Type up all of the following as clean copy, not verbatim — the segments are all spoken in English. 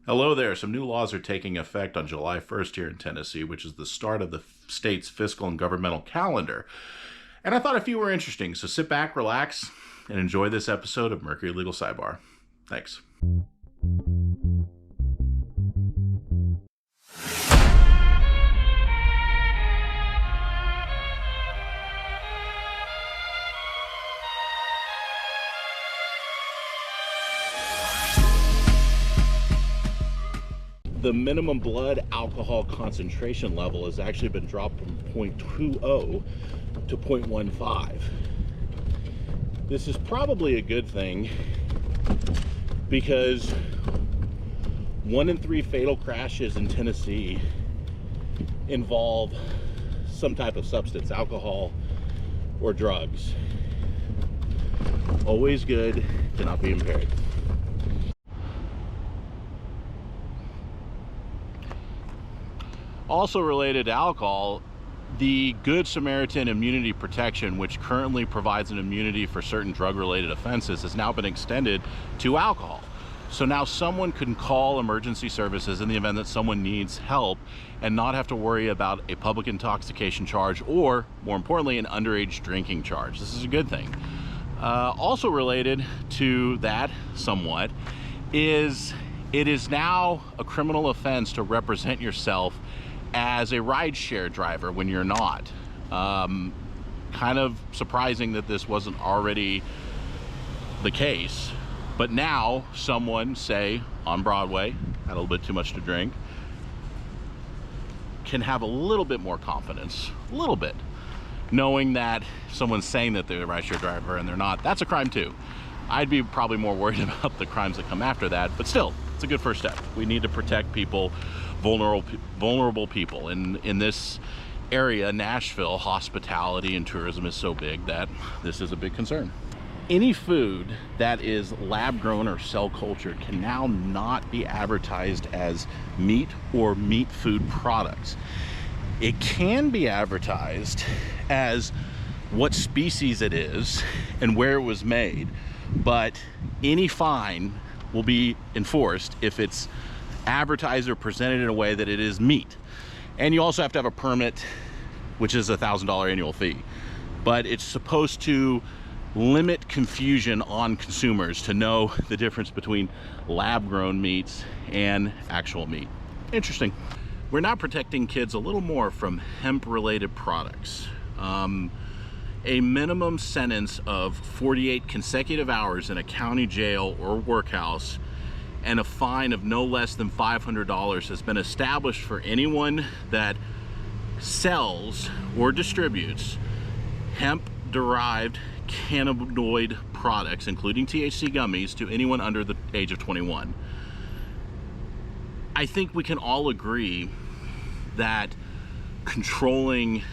Hello there. Some new laws are taking effect on July 1st here in Tennessee, which is the start of the state's fiscal and governmental calendar. And I thought a few were interesting, so sit back, relax, and enjoy this episode of Mercury Legal Sidebar. Thanks. The minimum blood alcohol concentration level has actually been dropped from 0.20 to 0.15. This is probably a good thing because 1 in 3 fatal crashes in Tennessee involve some type of substance, alcohol or drugs. Always good to not be impaired. Also related to alcohol, the Good Samaritan Immunity Protection, which currently provides an immunity for certain drug-related offenses, has now been extended to alcohol. So now someone can call emergency services in the event that someone needs help and not have to worry about a public intoxication charge or, more importantly, an underage drinking charge. This is a good thing. Also related to that somewhat is it is now a criminal offense to represent yourself as a rideshare driver when you're not. Kind of surprising that this wasn't already the case, but now someone, say on Broadway, had a little bit too much to drink, can have a little bit more confidence, a little bit, knowing that someone's saying that they're a rideshare driver and they're not. That's a crime too. I'd be probably more worried about the crimes that come after that, but still, it's a good first step. We need to protect people, vulnerable people. And in this area, Nashville, hospitality and tourism is so big that this is a big concern. Any food that is lab grown or cell cultured can now not be advertised as meat or meat food products. It can be advertised as what species it is and where it was made, but any fine will be enforced if it's advertised or presented in a way that it is meat. And you also have to have a permit, which is a $1,000 annual fee. But it's supposed to limit confusion on consumers to know the difference between lab-grown meats and actual meat. Interesting. We're now protecting kids a little more from hemp-related products. A minimum sentence of 48 consecutive hours in a county jail or workhouse and a fine of no less than $500 has been established for anyone that sells or distributes hemp-derived cannabinoid products, including THC gummies, to anyone under the age of 21. I think we can all agree that controlling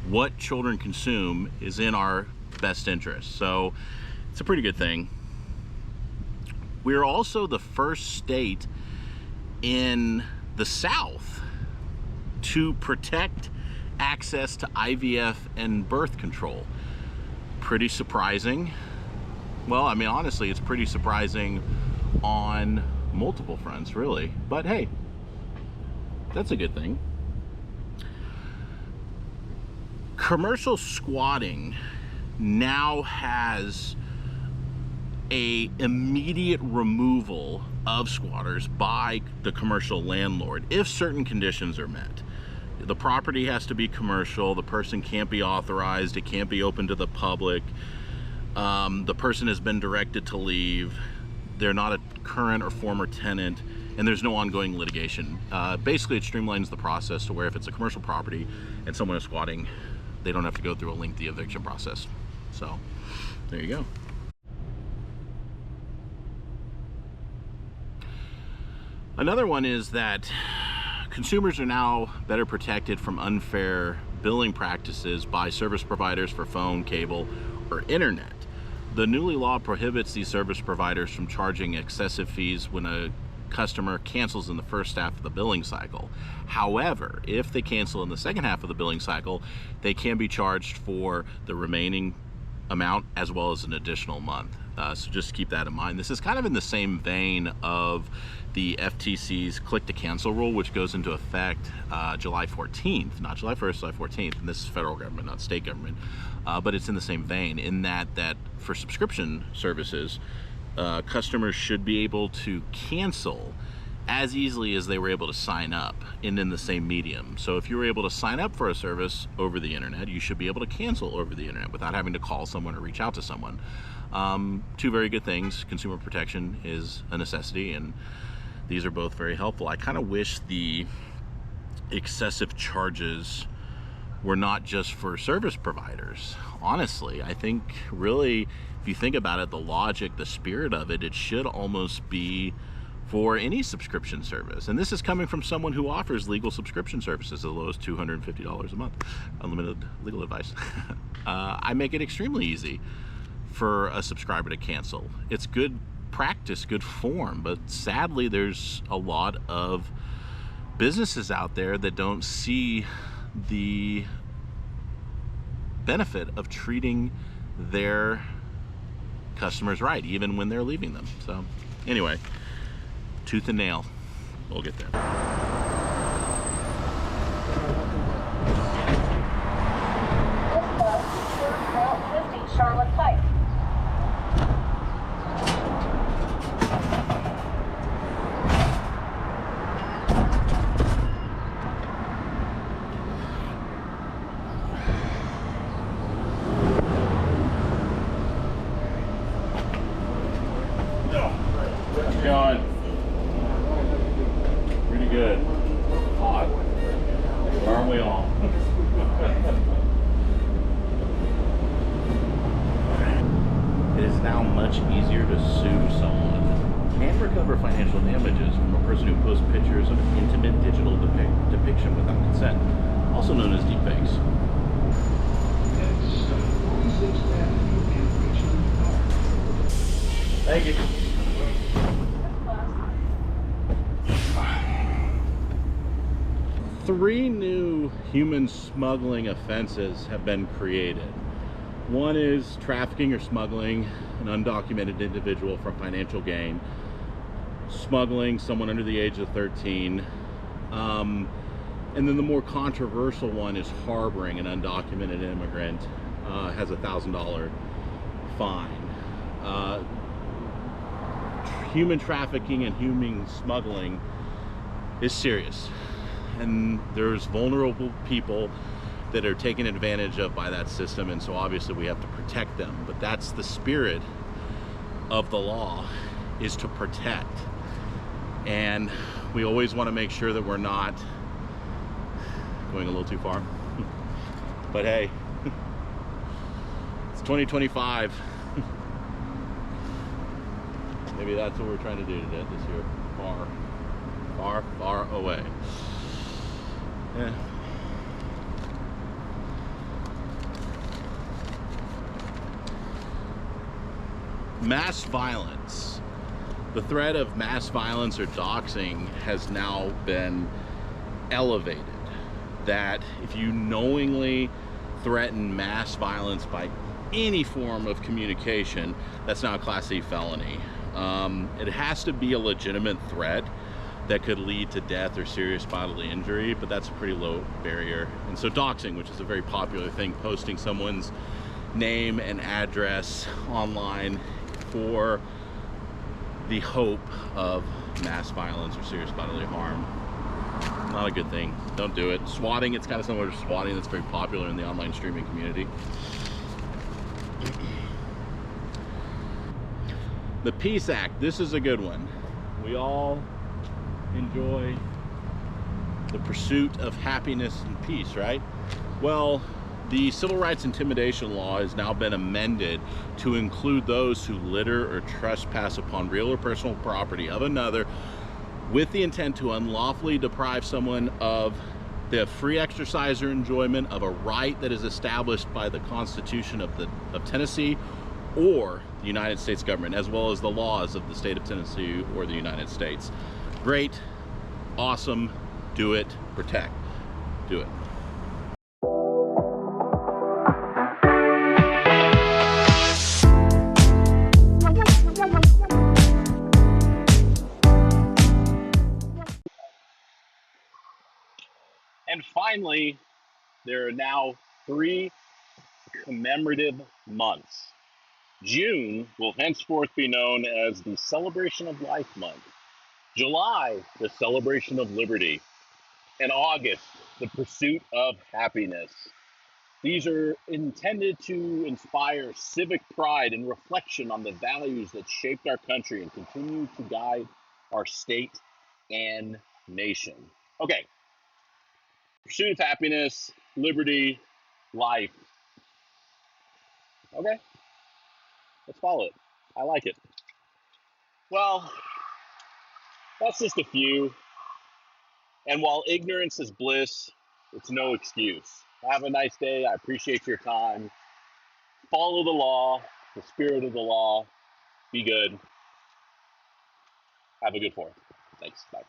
what children consume is in our best interest. So it's a pretty good thing. We're also the first state in the South to protect access to IVF and birth control. Pretty surprising. Well, I mean, honestly, it's pretty surprising on multiple fronts, really. But hey, that's a good thing. Commercial squatting now has a immediate removal of squatters by the commercial landlord if certain conditions are met. The property has to be commercial, the person can't be authorized, it can't be open to the public, the person has been directed to leave, they're not a current or former tenant, and there's no ongoing litigation. Basically, it streamlines the process to where if it's a commercial property and someone is squatting, they don't have to go through a lengthy eviction process. So, there you go. Another one is that consumers are now better protected from unfair billing practices by service providers for phone, cable, or internet. The newly law prohibits these service providers from charging excessive fees when a customer cancels in the first half of the billing cycle. However, if they cancel in the second half of the billing cycle, they can be charged for the remaining amount as well as an additional month. So just keep that in mind. This is kind of in the same vein of the FTC's click to cancel rule, which goes into effect July 14th, not July 1st, July 14th, and this is federal government, not state government. But it's in the same vein in that for subscription services, customers should be able to cancel as easily as they were able to sign up and in the same medium. So if you were able to sign up for a service over the internet, you should be able to cancel over the internet without having to call someone or reach out to someone. Two very good things. Consumer protection is a necessity, and these are both very helpful. I kind of wish the excessive charges were not just for service providers. Honestly, I think really, if you think about it, the logic, the spirit of it, it should almost be for any subscription service. And this is coming from someone who offers legal subscription services as low as $250 a month, unlimited legal advice. I make it extremely easy for a subscriber to cancel. It's good practice, good form, but sadly there's a lot of businesses out there that don't see the benefit of treating their customers right, even when they're leaving them. So anyway, tooth and nail, we'll get there. Charlotte Pike. How's it going? Pretty good. Hot. Aren't we all? It is now much easier to sue someone and recover financial damages from a person who posts pictures of intimate digital depiction without consent, also known as deepfakes. Thank you. Three new human smuggling offenses have been created. One is trafficking or smuggling an undocumented individual for financial gain, smuggling someone under the age of 13, and then the more controversial one is harboring an undocumented immigrant, has a $1,000 fine. Human trafficking and human smuggling is serious, and there's vulnerable people that are taken advantage of by that system, and so obviously we have to protect them. But that's the spirit of the law, is to protect, and we always want to make sure that we're not going a little too far. But hey, it's 2025. Maybe that's what we're trying to do today, this year. Far, far, far away. Yeah. Mass violence. The threat of mass violence or doxing has now been elevated. That if you knowingly threaten mass violence by any form of communication, that's now a Class C felony. It has to be a legitimate threat that could lead to death or serious bodily injury, but that's a pretty low barrier. And so doxing, which is a very popular thing, posting someone's name and address online for the hope of mass violence or serious bodily harm, not a good thing. Don't do it. Swatting, it's kind of similar to swatting, that's very popular in the online streaming community. The Peace Act, this is a good one. We all enjoy the pursuit of happiness and peace, right? Well, the Civil Rights Intimidation Law has now been amended to include those who litter or trespass upon real or personal property of another with the intent to unlawfully deprive someone of the free exercise or enjoyment of a right that is established by the Constitution of Tennessee or the United States government, as well as the laws of the state of Tennessee or the United States. Great, awesome, do it, protect, do it. And finally, there are now 3 commemorative months. June will henceforth be known as the Celebration of Life Month. July, the Celebration of Liberty. And August, the Pursuit of Happiness. These are intended to inspire civic pride and reflection on the values that shaped our country and continue to guide our state and nation. Okay, Pursuit of Happiness, Liberty, Life. Okay, let's follow it. I like it. Well, that's just a few. And while ignorance is bliss, it's no excuse. Have a nice day. I appreciate your time. Follow the law, the spirit of the law. Be good. Have a good 4th. Thanks. Bye.